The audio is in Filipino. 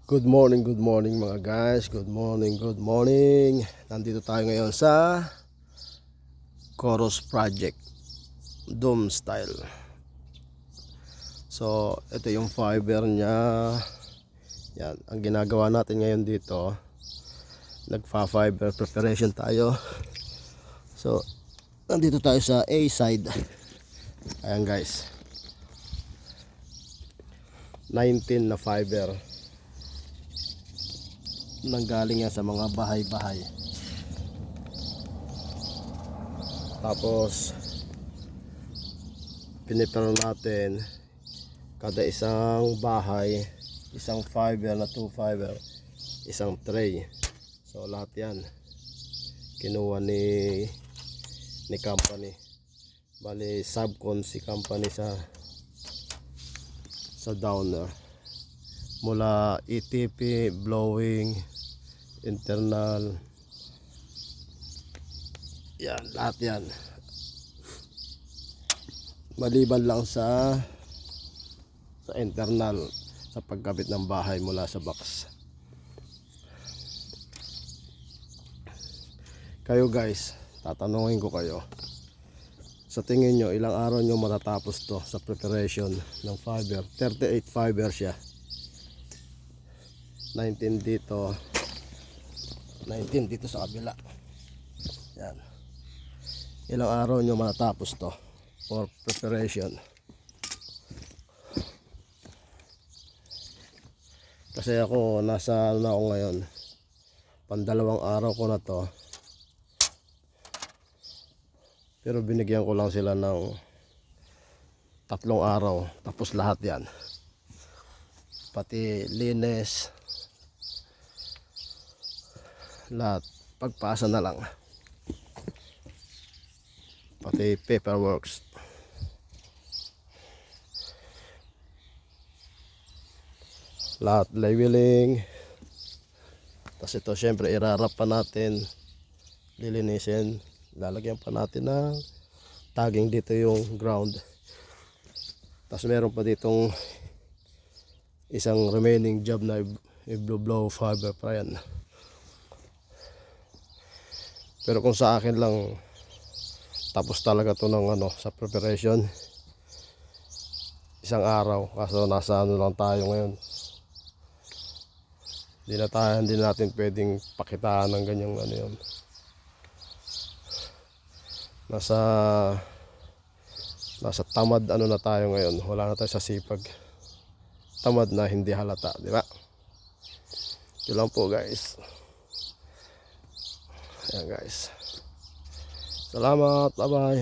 Good morning mga guys. Good morning. Nandito tayo ngayon sa Chorus Project Dome Style. So, ito yung fiber niya. Yan, ang ginagawa natin ngayon dito, nagfa-fiber preparation tayo. So, nandito tayo sa A side. Ayan guys. 19 na fiber. Nanggaling yan sa mga bahay-bahay. Tapos pinipero natin kada isang bahay, isang fiber na 2 fiber, isang tray. So lahat yan kinuha ni company. Bali subcon si company sa downer. Mula ETP, blowing, internal, yan, lahat yan. Maliban lang sa internal, sa pagkabit ng bahay mula sa box. Kayo guys, tatanungin ko kayo, sa tingin nyo ilang araw nyo matatapos to sa preparation ng fiber? 38 fiber siya, 19 dito, 19 dito sa kabila. Yan. Ilang araw nyo matatapos to for preparation? Kasi ako nasa ano ako ngayon, pandalawang araw ko na to, pero binigyan ko lang sila ng 3 araw tapos lahat yan, pati linis, lahat, pagpasa na lang, pati paperworks. Lahat labeling. Tapos ito syempre irarap pa natin, lilinisin, lalagyan pa natin ng tagging dito yung ground. Tapos meron pa ditong isang remaining job na i-blow fiber pa yan. Pero kung sa akin lang, tapos talaga to ng sa preparation, isang araw. Kaso nasa lang tayo ngayon, hindi natin pwedeng pakitaan ng ganyang yun. Nasa tamad na tayo ngayon, wala na tayo sa sipag, tamad na hindi halata, di ba? Yun lang po guys. Ayan guys, salamat, bye bye.